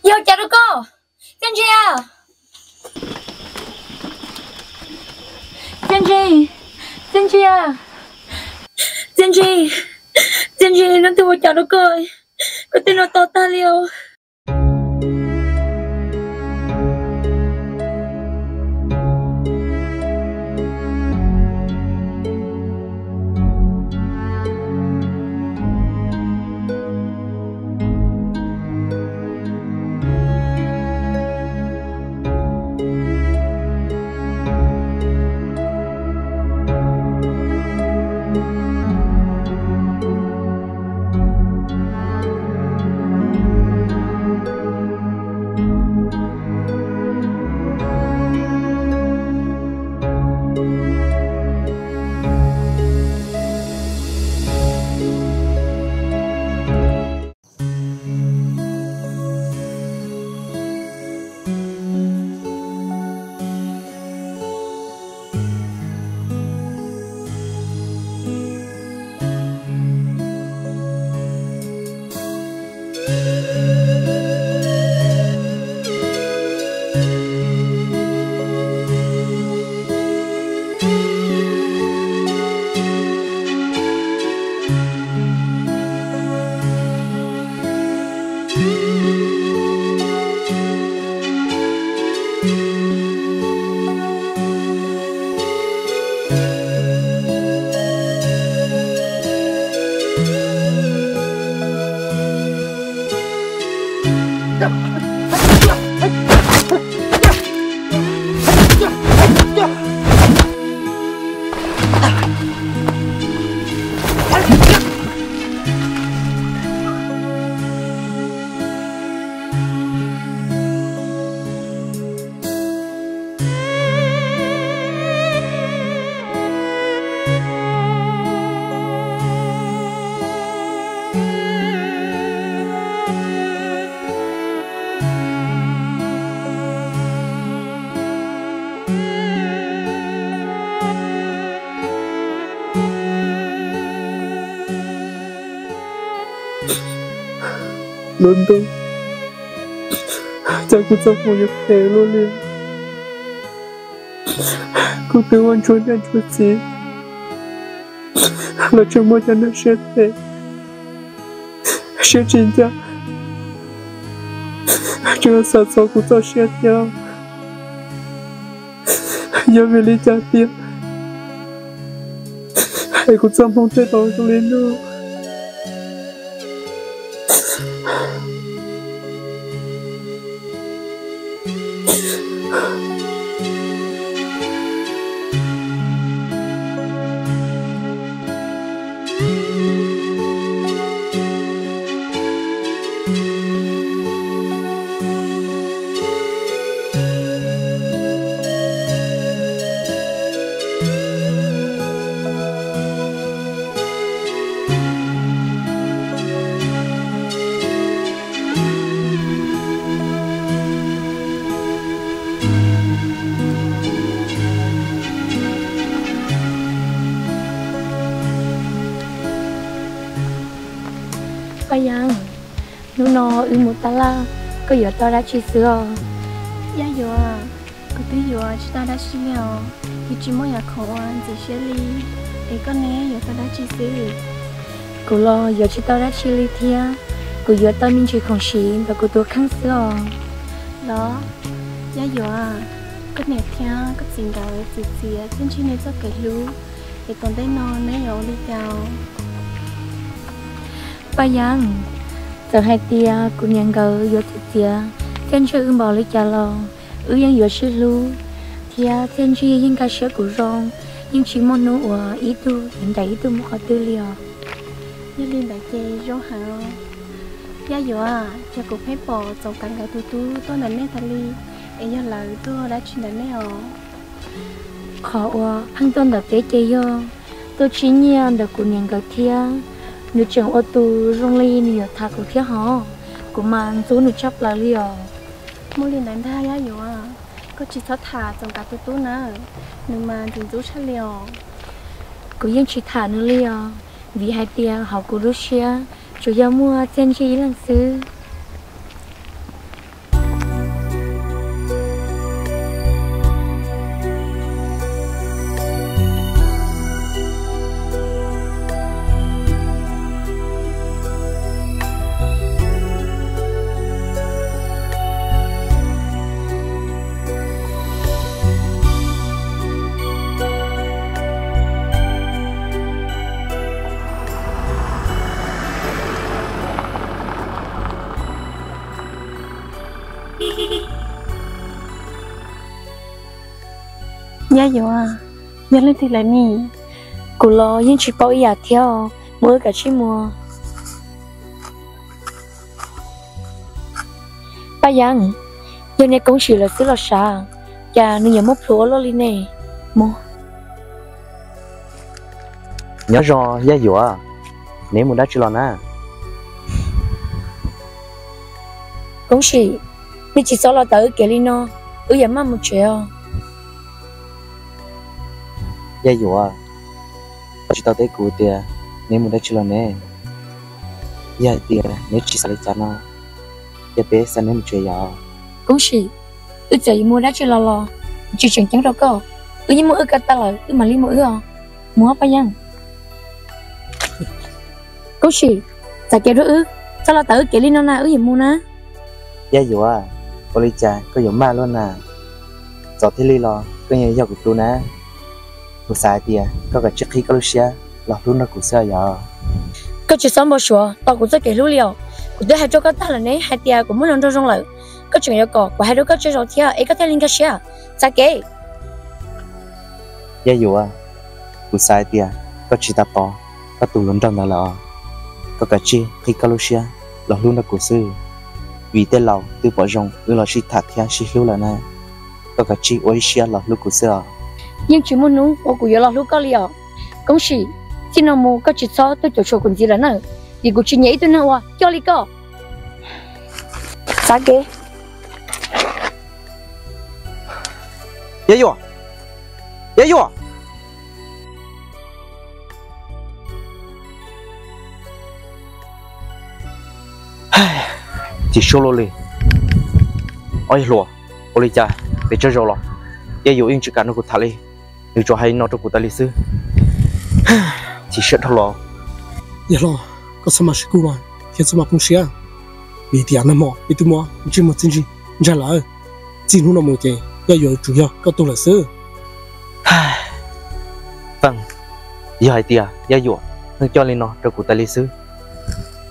Yo chào đứa cô. Chân Chi à? Chân Chi. Chân Chi à? Chân Chi. Chân Chi nó từ chào đứa cô. Có tên nó to ta liêu. Lớn tôi chắc cũng trong một thể luôn liền cứ tư vấn cho nhận chút gì là trong một nhà nước sẽ thể sẽ chính ra chưa sợ sợ cũng cho sẽ theo giờ về lý trả tiền hãy cũng trong không thể đổi cho lên đâu Yang nó một ta la có giờ tao đã chia sẻ ya yo à có tí yo chỉ ta đã chia liao thì chỉ mỗi nhà khẩu ăn chỉ chia ly ấy con này yo ta đã chia sẻ cô lo giờ chỉ tao đã chia ly thia cô giờ tao mình chỉ không xin và cô tôi khăng sữa đó ya yo à có nè thia có tình cảm chỉ trên trên này rất cái lú để còn đây nó nấy yo đi chào Yang giờ hai tia cũng nhận gỡ giờ tia trên chơi bảo lấy trả lo yang giờ sư lu tia trên chơi những cái sữa của rong nhưng chỉ muốn nấu ý tu hiện tại ý tu một tư liệu như liên đại chê rong hào ya yo à cho cô phép bỏ dầu cắn cái tu tôi là nét thali ấy giờ là tôi đã chuyển đến nét khó ăn tôn đặc tế chơi yo tôi chỉ nhiên được cũng nhận gỡ tia nếu chẳng ô tô rong ly nhiều thà của thiết họ của màn số nửa chấp là liều mua liền đánh tha ya yo à có chỉ thắt thả trong cả tu nữa nhưng mà thì rút sát liều của dân chỉ thả nữa liều vì hai tia học của Russia chủ yếu mua trên chỉ lần xứ Dạ dụ à, giờ lên thì lại nè. Cô lo nhưng chỉ bảo ý theo mua cả chi mua. Ba yang, giờ này cũng chỉ là xứ là sao? Cha nên nhớ mốc số lo đi nè, mua. Nhớ rồi, giá dụ à, nếu muốn đá chưa lo nè. Cũng chỉ, mình chỉ sợ là tới cái li nó, giảm mà một triệu. Giá dụ à, chỉ tao tới cụ tiền, nếu muốn đá chưa lo nè. Giá tiền, nếu chỉ sợ lấy cho nó, giá bé sẽ nên một triệu giờ. Cũng chỉ, giờ mua đá chưa lo, chỉ chẳng chẳng đâu cơ. Nhưng mua cái ta là, mà li mua à, mua ba yang. Cũng chỉ, giờ kia rồi sao là tới cái li nó na gì mua na? Giá dụ à, cô lấy trà, có giống ma luôn nè. Gió thế li lo, có nhiều dạo của tôi nè. Cô xài tiền, có cả chiếc khí có lúc xe, lọt luôn nó cũng xe giờ. Có chuyện sống bao số, tao cũng rất kể lưu liệu. Cũng tôi hay cho các ta là nấy, hai tiền cũng muốn lần trong lợi. Có chuyện yêu cầu, của hai đứa có chơi rồi thì ấy có thể liên kết xe, sao kể? Giá dụ à, cô xài tiền, có chỉ ta to, có tù luôn trong đó là có cả chi khi có lúc xe, lọt luôn nó cũng sư. Vì tên lầu từ bỏ rồng là chỉ thật theo chỉ lưu là nè, có cả chi ôi xe là lúc của xưa. Nhưng chỉ muốn nung, tôi cũng là lúc có liệu. Cũng chỉ, chỉ nào mua có chỉ cho tôi cho con gì đó nữa, vì cũng chỉ nhảy tôi nữa, cho lý co. Sao kì? Giá dụ, giá dụ. Chỉ solo li, ôi lùa, ôi cha, để chơi rồi lo, giờ dụ yên chỉ cả nó cũng thả li, nếu cho hay nó cho cũng ta li sư, chỉ sợ thôi lo. Giờ lo, có sao mà sưu mà, hiện sao mà không xia, vì tiền nó mò, vì tôi mò, chỉ một chân gì, ra lại, chỉ nó một cái, giờ dụ chủ yếu có tôi là sư. Vâng, giờ hay tiền, giờ dụ, nó cho li nó cho cũng ta li sư,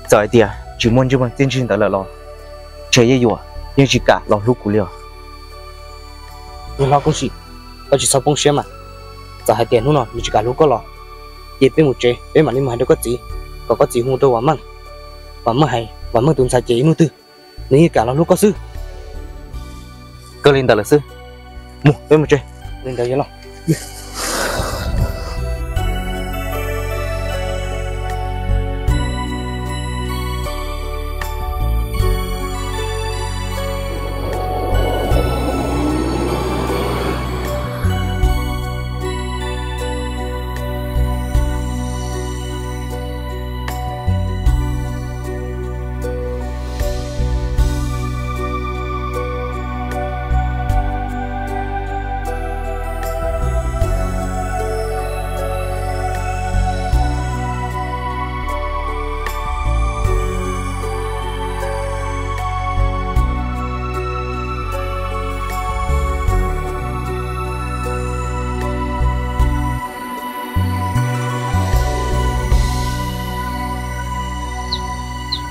giờ hay tiền, chỉ muốn cho mình chân ta là lo. Chơi gì vậy? Nhưng chỉ cả lo lúc của liều. Nhưng lo cũng chỉ, tao chỉ sau bông xe mà. Giờ hai tiền luôn rồi, nhưng chỉ cả lúc có lo. Vậy bên một chế, bên mà đi mà đâu có gì hung tôi và mà tụi sai chế nuôi tư. Nếu cả lo lúc có sư. Cơ lên tờ là sư. Mua bên một chế. Lên tờ vậy lo.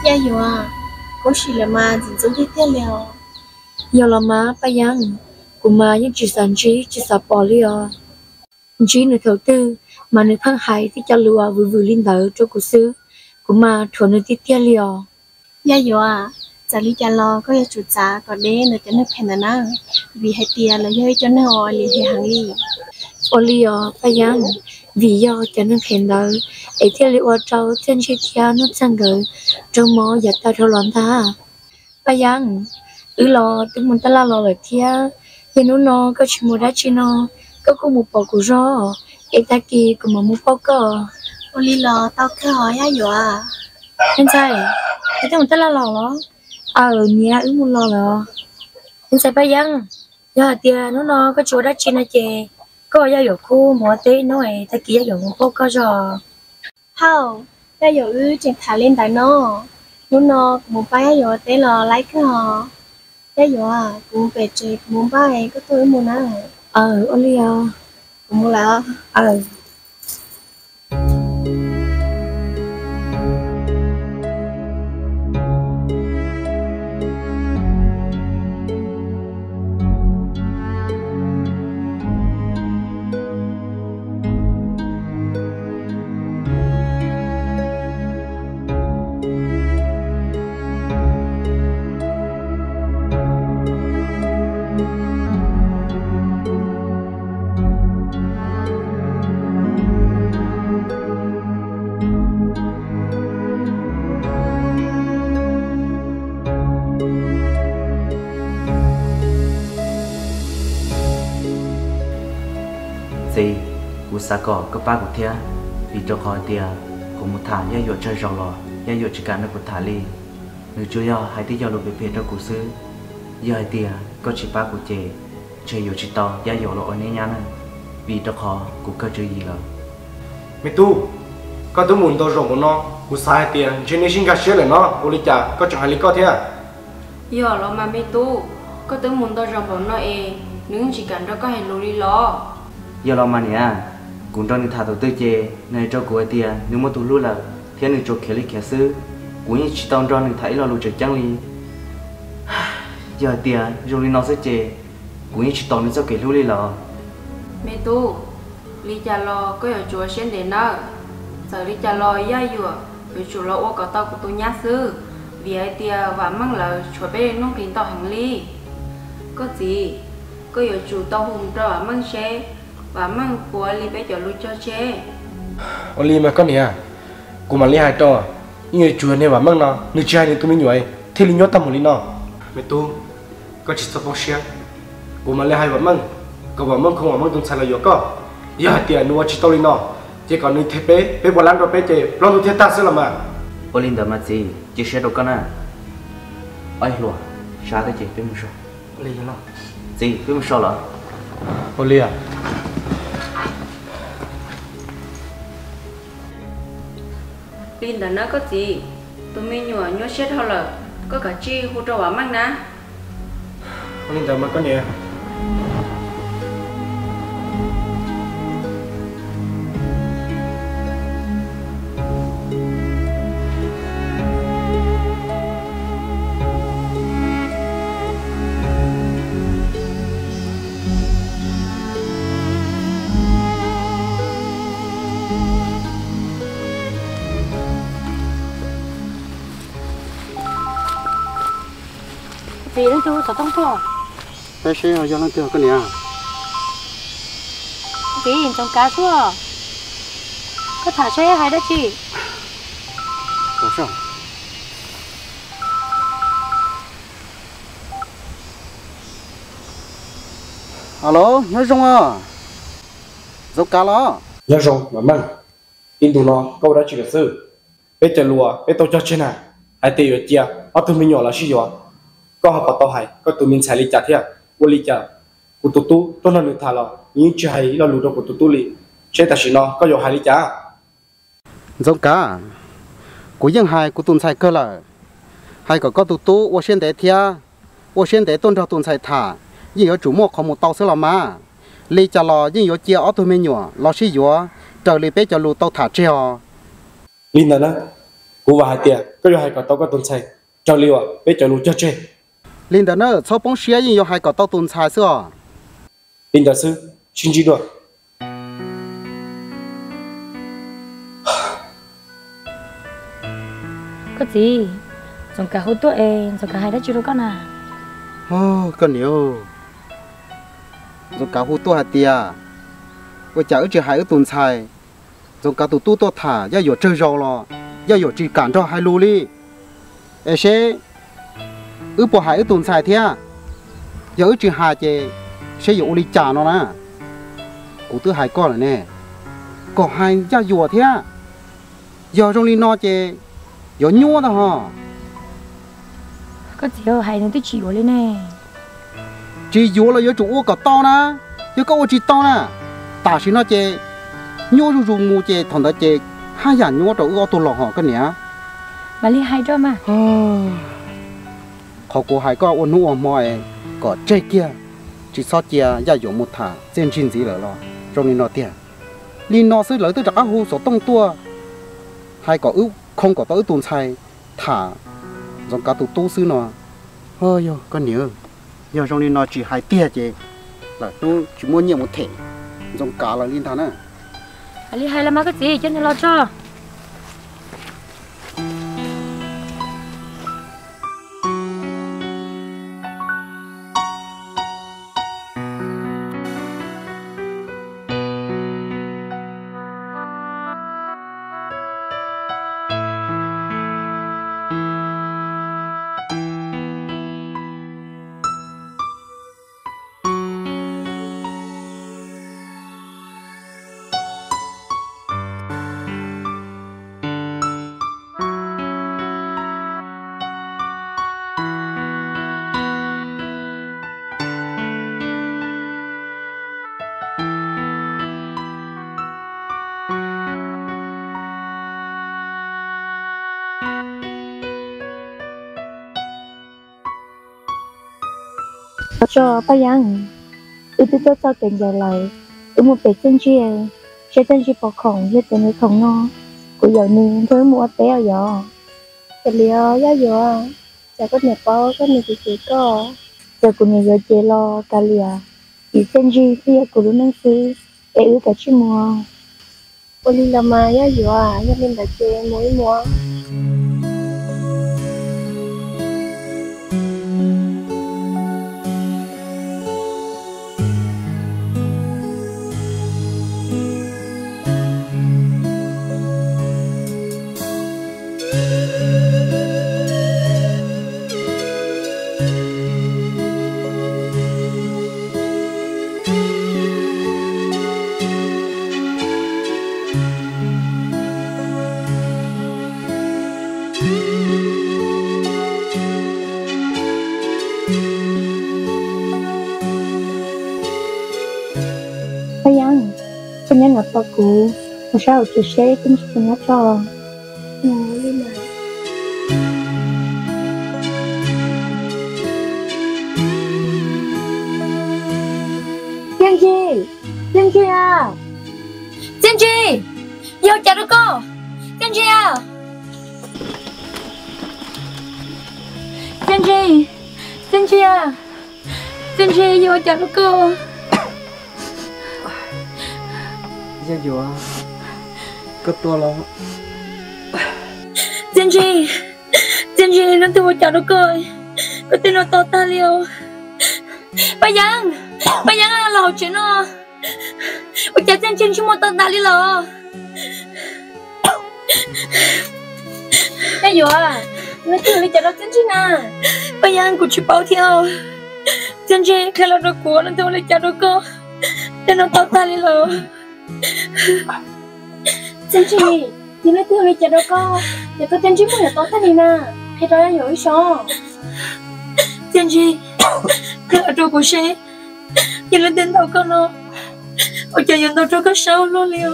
Dạ dụ à, cũng chỉ là mà dình dụ đi theo liều. Giờ là má ba yang, cũng mà những chỉ sản trí chỉ sợ bỏ liều. Chỉ nơi đầu tư mà nơi phăng hải thì cho lùa vừa linh tới cho cuộc sư, cũng mà thuần nơi tiếp theo liều. Dạ dụ à, giờ lý cha lo có chủ trả có đế nơi cho nơi phèn nè, vì hai tia là do cho nơi họ liền thì hàng ly. Ô liều ba yang, vì do cho nên phèn tới, ấy theo liều trâu trên chiếc theo nó sang gửi, trong mỏ giật ta theo loạn ta. Ba yang, lo tức mình ta la lo lại theo, vì nó có chỉ một đá chi nó, có một bộ của gió, ấy ta kia cũng mà một bao cờ. Ô li lo tao cứ hỏi dạ dụ à. Anh trai, cái thằng ta la lo đó, nhà một lo rồi. Anh trai ba yang, giờ tiền nó có chỗ đá chi nó chè, có gia dụ khu mua té nó ấy ta kia gia dụ một bao cờ rồi. Hao, dạ dụ chuyện thả lên tại nó một bài dạ dụ té lo lấy cái họ. Dạ dụ à, cũng về chơi một bài có tôi muốn à. Olio, Cũng là. gì cú sa cỏ có ba của thia vì cho khỏi tia của một thả ya yo chơi rau lò ya yo chỉ cả nó của thả li người chú yo hai tí yo lục về phía cho cú sư giờ hai tia có chỉ ba của chè chơi yo chỉ to ya yo lo anh nhá nè vì cho khỏi cú cơ chơi gì rồi mẹ tu có tôi muốn tôi rộng nó cú sai tiền trên này sinh cả xe là nó ô lý chả có chẳng hay lý có thế à giờ lo mà mẹ tu có tới muốn tao rong bọn nó nếu chỉ cần đó có hành lùi đi lo giờ lo mà nè cũng cho nên thả đầu tư chè này cho của tia nếu mà tu luôn là thiên nên cho kia lý kia sư cũng như chỉ tao cho nên thấy lo lùi chơi chẳng li giờ tia rồi nó sẽ chè cũng như chỉ tao nên cho kia lùi đi lo mẹ tu lý cha lo có ở chùa sen để nợ giờ lý cha lo ya vừa rồi chùa lo ô có tao của tôi nhát sư vì ai tia và mang là chùa bên nông kín tao hành ly có gì có ở chùa tao hùng cho và mang xe và mang của lý bé cho lui cho xe ô lý mà con nè cú mà lý hai to như chùa này và mang nó như trai như tôi mới nhảy thì lý nhớ tâm một lý nó mẹ tu có chỉ sao phong xe cú mà lý hai và mang cậu và mang không và mang tung sai là gì có giờ tiền nuôi chỉ tao lý nó chỉ còn như thế bé bỏ lăn rồi bé chơi lo tu thế ta sẽ làm mà Olin đó mà gì chỉ sẽ đâu con à ai luôn sao thế chị biết một số Oli nó gì biết một số là Oli à Linh đã nói có gì tụi mình nhớ nhớ chết thôi là có cả chi hỗ trợ bảo mang ná Oli đó mà có nhẹ vì nó chú sao tông thua Bé xe ở dân tiêu cái nè. vì trong cá xua có thả xe hay đó chị Ủa sao? Alo, nhớ rong à? Dấu cá đó. nhớ rồi mà mang in tụ nó câu đã chỉ là sư bé chơi lùa bé tao cho trên này hai tỷ ở chia ở tụi mình nhỏ là gì vậy có học tao hay có tụi mình xài lý chặt thế vô lý chặt của tụi tu tôi nói được thà là những chuyện hay là lùi đâu của tụi tu lý chế ta chỉ nó có nhiều hay lý chặt Dấu cá. Của dân hai của tuần sai cơ là hai có tụ tụ ô xuyên để thia ô xuyên để tôn cho tuần sai thả nhưng ở chủ mua không một tàu sẽ làm mà lý cho lo nhưng ở chia ở tụi mình nhỏ lo xí nhỏ trời lý bé cho lù tàu thả treo linh đó nè của vài tiền có nhiều hay có tao có tuần sai cho liều bé cho lùi cho chơi linh đó nữa sau bóng xía nhưng ở hai có tàu tuần sai xưa linh đó sư xin chỉ được có gì trong cá hút tuổi trong cá hai đó chưa đâu con à con nhiều rồi cả hút tua hạt tia với chả chỉ hai ở tuần sai rồi cả tụ tu to thả ya有chơi rau lo ya有chỉ cản cho hai lù li ê xe bỏ hai ở tuần sai thế giờ chỉ hai chè sẽ有哩trả nó nè cụ tư hai con này nè có hai ya 有 thế giờ trong li nó chè 有 nhua đó hả có gì hay nó tôi chịu lên nè chỉ vô là vô chủ ô có to nè vô có ô chỉ to nè ta chỉ nó chè nhô ru ru mu chè thằng đó chè hai nhà nhô chỗ ô tô lỏng họ cái nè mà li hay cho mà họ cô hai có ô nu ô mồi có chơi kia chỉ sót chia gia dụng một thả trên chín gì rồi lo trong này nó tiền li nó sẽ lấy tới trả hu số tông tua hai có ưu không có tới tuần sai thả giống cả tụ tu sư nó ơi yo con nhớ giờ trong này nó chỉ hai tia chứ là tôi chỉ muốn nhiều một thể giống cả là liên thán á li hay là mà cái gì chân lo cho cho ba yang từ cho tiền dài lại một bể chân chia sẽ chân chia bỏ khổng với tiền khổng no của giờ nên thôi mua té ở giờ cái liều giá dừa chả có nhà bao có nhà chỉ có giờ của nhà giờ chơi lo cả lìa chỉ chân chia thì của lúc năng sư để ứ cả chim mua oli là mà giá dừa giá nên là chơi mỗi mùa ba yang cái nhà ngập bao cũ một sao chỉ sẽ tính cho nhà cho oli mà Tiên Chi à Tiên Chi yêu chả được cô Tiên Chi à Tiên Chi à Tiên Chi yêu chả được cô Dạ dùa có to lắm Tiên Chi nó tôi chả được cô có tên nó to ta liều Ba Yang là lẩu chuyện nó ôi cha Tiên Chi chúng một tao ta đi lò giá dừa nó chưa lấy chả đó Tiên Chi nè Ba Yang của chị bảo theo Tiên Chi khi là đồ của nó tôi lấy chả được cô tên nó tao ta đi lò Tiên Chi thì nó chưa lấy chả đó co để có Tiên Chi muốn là tốt thế này nè hay đó là hiểu sao Tiên Chi khi là đồ của xe nhìn lên tên tao con nó ôi trời nhìn tao cho có sao lo liều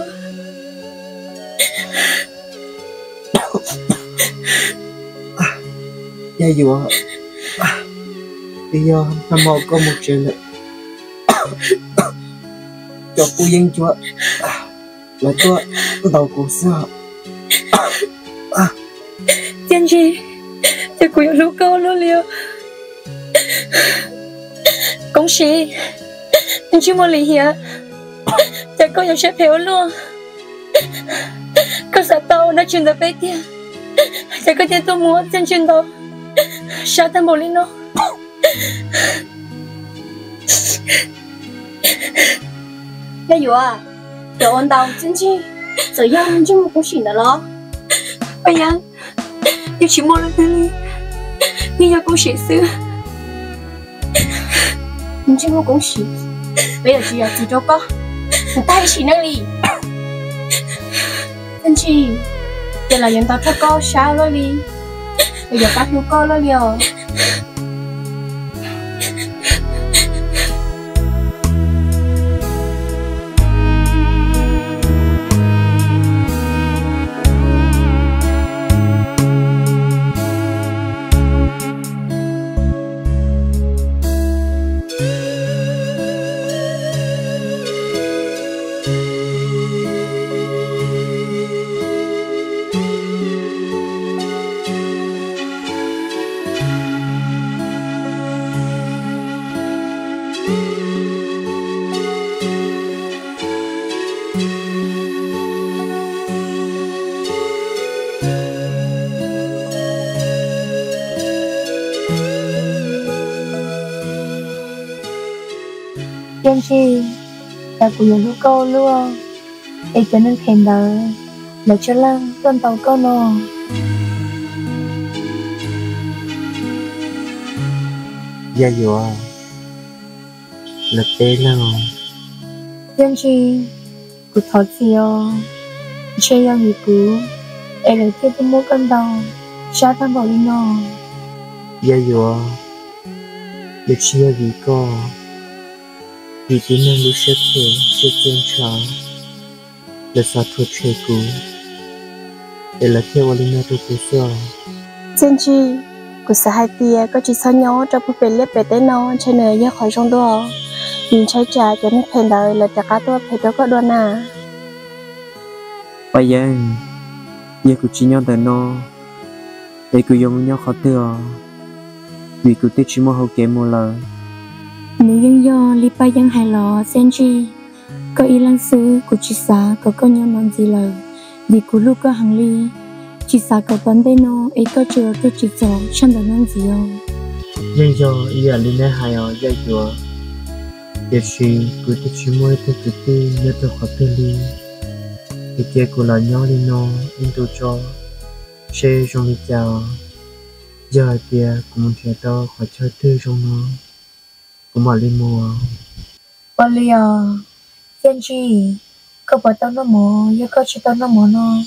Dạ dùa bây giờ nó mò có một chuyện nữa cho cô dân chúa là tôi đầu cuộc xưa Tiên Chi thì cô lúc câu lo liều công sĩ Tiên Chi mua lì hiệp chắc có những sẽ thiếu luôn có sợ tao nó chuyển tới bây tiền chắc có tiền tôi muốn chân chuyển đó sao thằng bố lên nó giá dừa để ôn tàu Tiên Chi giờ yang chứ một cũng xỉn đó lo bây giờ tôi chỉ muốn lên đây nhưng giờ cũng sĩ xưa nhưng chứ một cũng xỉn bây giờ chỉ là chỉ cho có người ta hay xỉn năng lì Tiên Chi giờ là dân tao cho có sao lo đi bây giờ các chú có lo liều Tiên Chi là của những cô luôn để cho nên thèm đó là cho lăng con tàu con nó Dạ dùa là tên nào Tiên Chi của thọ chiều chơi yang gì cũ em lấy thêm tôi mua con tàu sao thằng bảo đi nó Dạ dùa được chia vì có vì chỉ nên lúc sẽ thể sẽ kiên tròn là sao thuộc chế cũ để là theo Alina tôi cứ sợ Tiên Chi của xã hai tia có chỉ sao nhau cho búp bê liếp bê tế nó cho nơi giờ khỏi trong đó nhìn chơi trà cho nên phèn đời là trả cá tôi phải đó có đôi à bây giờ của chị nhau tại nó để cứ dùng nhau khó thừa vì cứ tiếc chỉ mua hậu kế mua lời nếu dân do li ba dân hài lò sen chi có ý lăng sư của chị xã có nhau non gì lời vì của lúc có hàng ly chị xã có vấn đề nó ấy có chưa tôi chỉ cho trong đó non gì không nhưng do ý là lên đây hay ở dây chùa để suy cứ tiếc chỉ mua tôi cứ tiếc nhớ tôi khó thừa đi thì kia của là nhau đi nó in tôi cho xe trong đi chào giờ thì cũng muốn theo tôi khỏi chơi tư trong nó cũng mà đi mua Olio sen chi có bảo tao nó mò giờ có chỉ tao nó mò nó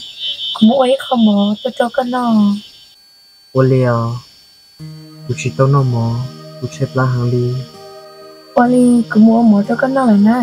cũng ấy không mò tôi cho cái nó Olio cũng chỉ tao nó mò cũng xếp lá hàng đi Oli cũng mua mò cho cái nó lại nè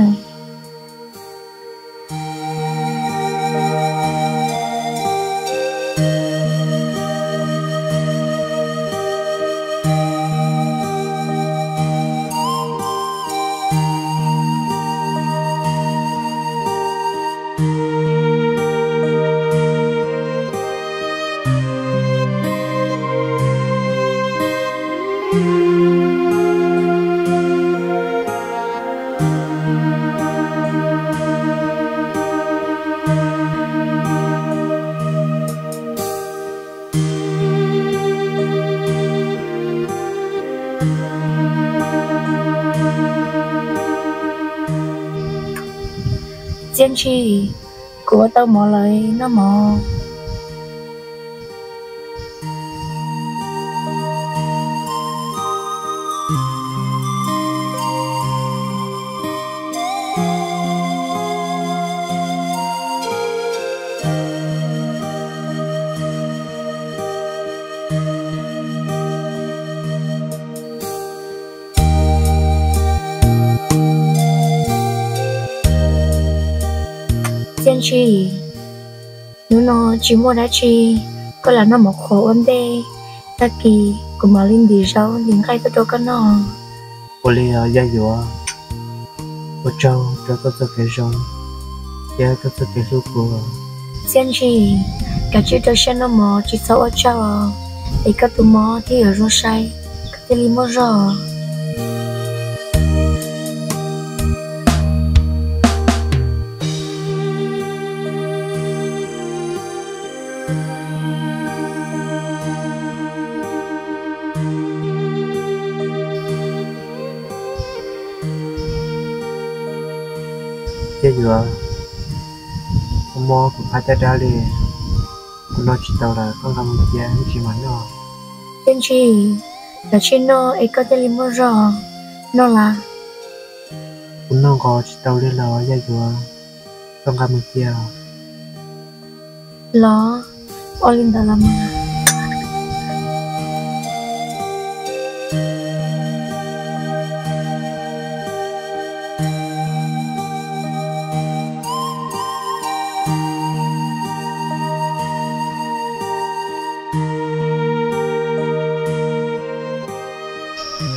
sen chi của tao mò lại nó mò sen chi nếu nó chỉ mua đá chi có là nó một khổ vấn đề ta kỳ của mà linh đi rau những cái tôi cho cái nó Olio dây dùa ở châu cho có cái rong giá có cái số của sen chi cả chữ tôi xem nó mò chỉ sau ở châu thì các tụi mò thì ở rau say các cái lim mò rau dây dùa ông mò cũng phải ra đi nó chỉ tao là con làm giá chỉ mà nó sen chi cả trên nó ấy có cái lim mò rau nó là cũng nó có chỉ tao đi là dây dùa con làm giá lo Olinda làm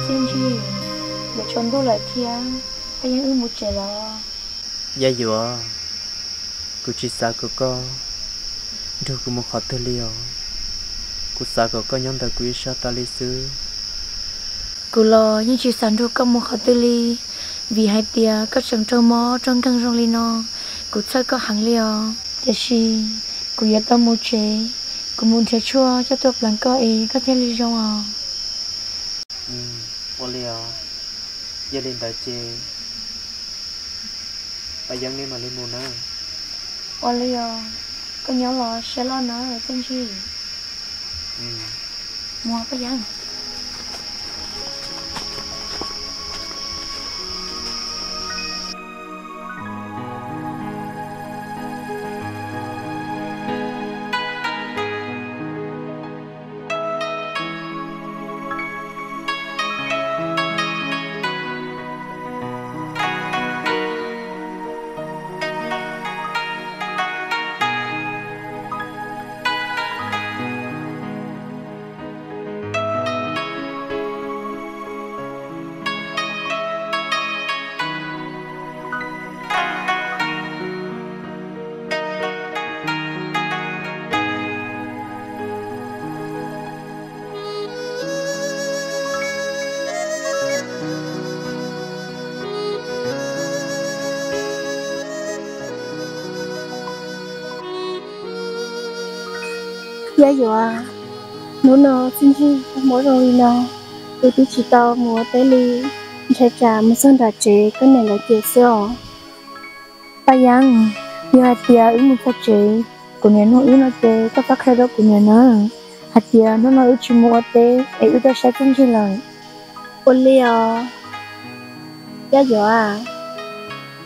sen chi để chọn đồ lại kia hay những một trẻ lo dây dùa của chị xã của con rồi của một khó tư liệu của xã của con nhóm đại quý sa ta lý sư cô lo nhưng chỉ sản xuất công một khó tư li vì hai tia các trường trâu mò trong căn rong lino cô chơi có hàng liò để gì cô nhớ tâm một chế cô muốn theo chua cho tôi làm coi ấy có thể lý rong à Olio gia đình đại chế bà dân đi mà lên mùa nữa Olio có nhớ lo sẽ lo nó ở trên gì mua có dân ya yo à nó xin chi mỗi rồi nó tôi chỉ tao mua tới li chạy trả một sân đá chế cái này là chế sữa ba yang như hạt tia một cái chế của nhà nó nó chế các bác khai đó của nhà nó hạt tia nó nói chỉ mua tế để ưu đó sẽ không chỉ lời ôn liều ya yo à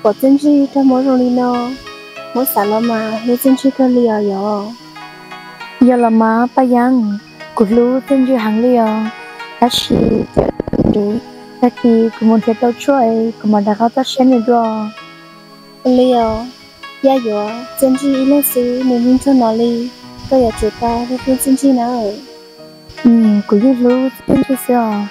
có xin chi cho mỗi rồi nó mỗi sản lo mà nếu xin chi cho liều yo giờ là má ba yang của lũ tên như hàng liều đã chỉ để ta thì của một cái tàu chuối của một đặc tàu xe nữa rồi liều ya yo xin chi lên xứ nên nhìn cho nó li tôi giờ chỉ ta với xin chi nào của lũ tên như sao